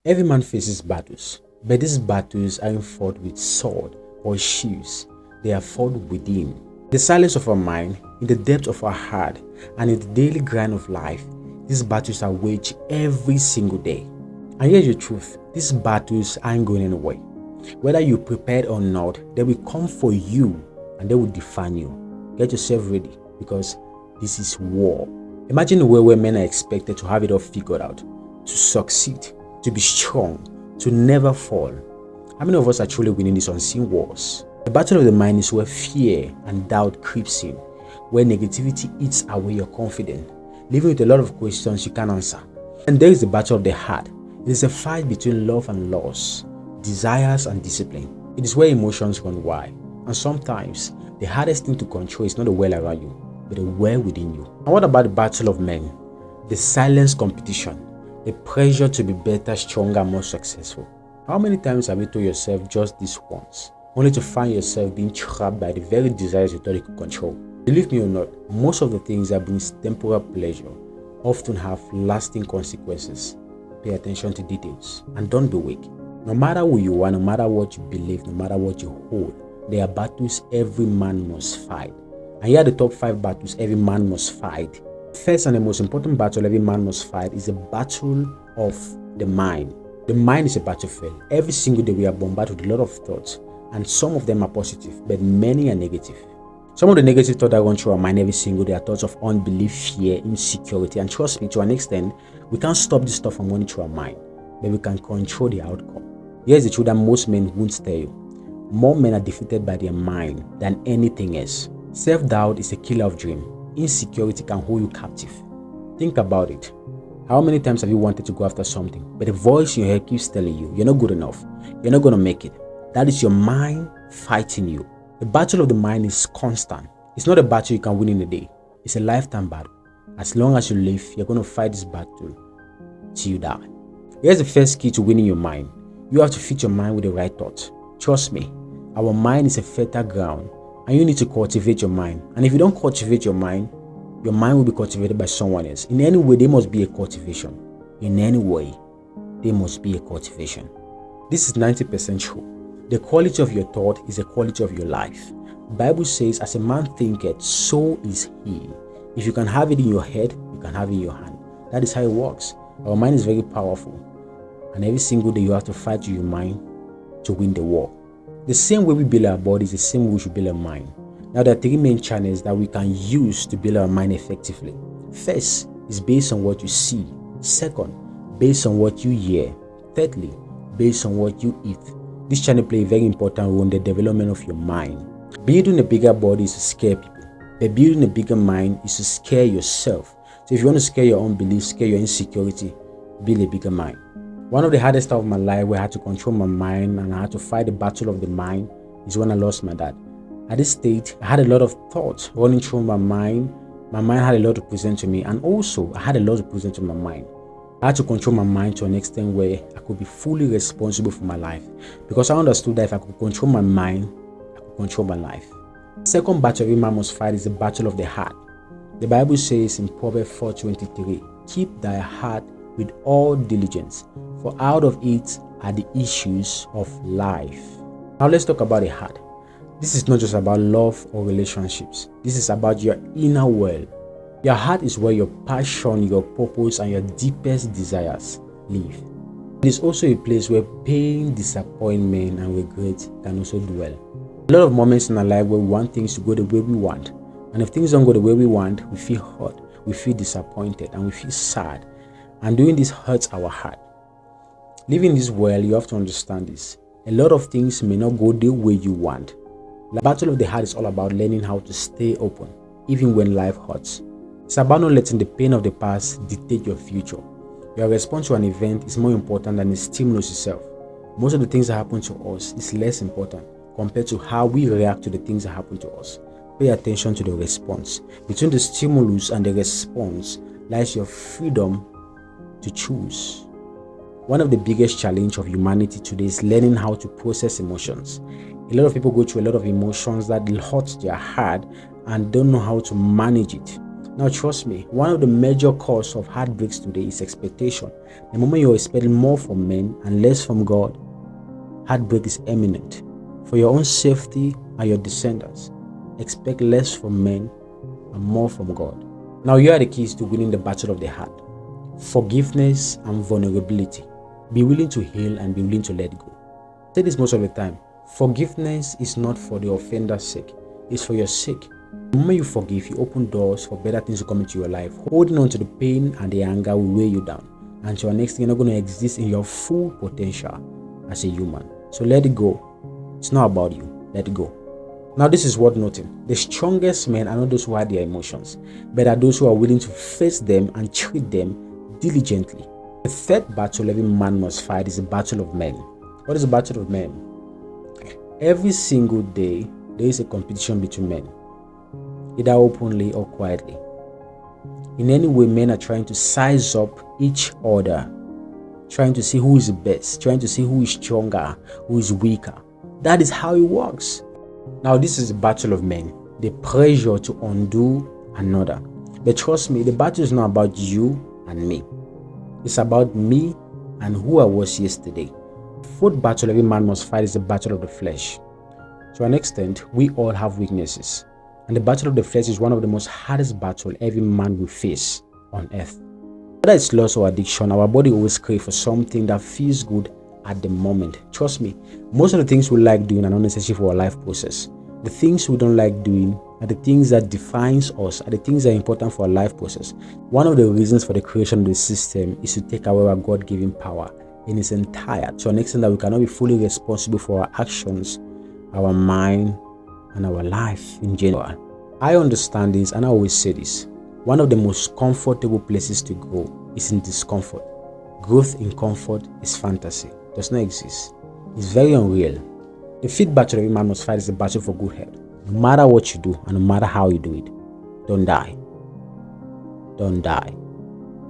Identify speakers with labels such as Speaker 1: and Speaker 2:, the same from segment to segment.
Speaker 1: Every man faces battles, but these battles aren't fought with sword or shields. They are fought within. The silence of our mind, in the depth of our heart, and in the daily grind of life, these battles are waged every single day. And here's the truth, these battles aren't going anywhere. Whether you're prepared or not, they will come for you and they will define you. Get yourself ready because this is war. Imagine a world where men are expected to have it all figured out, to succeed, to be strong, to never fall. How many of us are truly winning these unseen wars? The battle of the mind is where fear and doubt creeps in, where negativity eats away your confidence, leaving with a lot of questions you can't answer. And there is the battle of the heart. It is a fight between love and loss, desires and discipline. It is where emotions run wild. And sometimes, the hardest thing to control is not the world around you, but the world within you. And what about the battle of men? The silent competition, the pressure to be better, stronger, more successful. How many times have you told yourself just this once, only to find yourself being trapped by the very desires you thought you could control? Believe me or not, most of the things that brings temporal pleasure often have lasting consequences. Pay attention to details and don't be weak. No matter who you are, no matter what you believe, no matter what you hold, there are battles every man must fight. And here are the top 5 battles every man must fight. First and the most important battle every man must fight is the battle of the mind. The mind is a battlefield. Every single day we are bombarded with a lot of thoughts, and some of them are positive, but many are negative. Some of the negative thoughts that run through our mind every single day are thoughts of unbelief, fear, insecurity, and trust me, to an extent, we can't stop this stuff from running through our mind, but we can control the outcome. Here's the truth that most men won't tell you. More men are defeated by their mind than anything else. Self-doubt is a killer of dreams. Insecurity can hold you captive. Think about it. How many times have you wanted to go after something, but the voice in your head keeps telling you, you're not good enough, you're not going to make it? That is your mind fighting you. The battle of the mind is constant. It's not a battle you can win in a day. It's a lifetime battle. As long as you live, you're going to fight this battle till you die. Here's the first key to winning your mind. You have to feed your mind with the right thoughts. Trust me, our mind is a fertile ground, and you need to cultivate your mind. And if you don't cultivate your mind will be cultivated by someone else. In any way, there must be a cultivation. In any way, there must be a cultivation. This is 90% true. The quality of your thought is the quality of your life. The Bible says, as a man thinketh, so is he. If you can have it in your head, you can have it in your hand. That is how it works. Our mind is very powerful. And every single day, you have to fight with your mind to win the war. The same way we build our body is the same way we should build our mind. Now, there are 3 main channels that we can use to build our mind effectively. First is based on what you see. Second, based on what you hear. Thirdly, based on what you eat. This channel plays a very important role in the development of your mind. Building a bigger body is to scare people, but building a bigger mind is to scare yourself. So if you want to scare your own beliefs, scare your insecurity, build a bigger mind. One of the hardest times of my life where I had to control my mind and I had to fight the battle of the mind is when I lost my dad. At this stage, I had a lot of thoughts running through my mind. My mind had a lot to present to me, and also I had a lot to present to my mind. I had to control my mind to an extent where I could be fully responsible for my life, because I understood that if I could control my mind, I could control my life. The second battle every man must fight is the battle of the heart. The Bible says in Proverbs 4:23, keep thy heart with all diligence, for out of it are the issues of life. Now let's talk about the heart. This is not just about love or relationships. This is about your inner world. Your heart is where your passion, your purpose, and your deepest desires live. It is also a place where pain, disappointment, and regret can also dwell. A lot of moments in our life where we want things to go the way we want. And if things don't go the way we want, we feel hurt, we feel disappointed, and we feel sad. And doing this hurts our heart. Living this world, you have to understand this. A lot of things may not go the way you want. The battle of the heart is all about learning how to stay open, even when life hurts. It's about not letting the pain of the past dictate your future. Your response to an event is more important than the stimulus itself. Most of the things that happen to us is less important compared to how we react to the things that happen to us. Pay attention to the response. Between the stimulus and the response lies your freedom to choose. One of the biggest challenges of humanity today is learning how to process emotions. A lot of people go through a lot of emotions that hurt their heart and don't know how to manage it. Now, trust me, one of the major causes of heartbreaks today is expectation. The moment you're expecting more from men and less from God, heartbreak is imminent. For your own safety and your descendants, expect less from men and more from God. Now, here are the keys to winning the battle of the heart: forgiveness and vulnerability. Be willing to heal and be willing to let go. I say this most of the time. Forgiveness is not for the offender's sake, it's for your sake. The moment you forgive, you open doors for better things to come into your life. Holding on to the pain and the anger will weigh you down. And to your next thing, you're not going to exist in your full potential as a human. So let it go. It's not about you. Let it go. Now, this is worth noting. The strongest men are not those who hide their emotions, but are those who are willing to face them and treat them diligently. The third battle every man must fight is the battle of men. What is the battle of men? Every single day, there is a competition between men, either openly or quietly. In any way, men are trying to size up each other, trying to see who is the best, trying to see who is stronger, who is weaker. That is how it works. Now, this is the battle of men, the pressure to undo another. But trust me, the battle is not about you and me. It's about me and who I was yesterday. The fourth battle every man must fight is the battle of the flesh. To an extent, we all have weaknesses. And the battle of the flesh is one of the most hardest battles every man will face on earth. Whether it's loss or addiction, our body always craves for something that feels good at the moment. Trust me, most of the things we like doing are not necessary for our life process. The things we don't like doing are the things that defines us, are the things that are important for our life process. One of the reasons for the creation of the system is to take away our God-given power in its entirety, to an extent that we cannot be fully responsible for our actions, our mind, and our life in general. I understand this, and I always say this. One of the most comfortable places to grow is in discomfort. Growth in comfort is fantasy. It does not exist. It's very unreal. The fifth battle every man must fight is the battle for good health. No matter what you do and no matter how you do it, don't die. Don't die.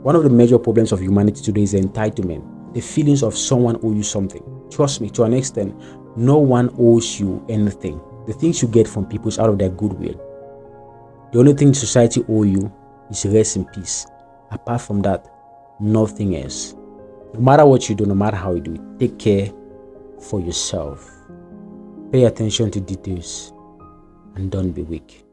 Speaker 1: One of the major problems of humanity today is entitlement. The feelings of someone owes you something. Trust me, to an extent, no one owes you anything. The things you get from people is out of their goodwill. The only thing society owes you is rest in peace. Apart from that, nothing else. No matter what you do, no matter how you do it, take care for yourself. Pay attention to details and don't be weak.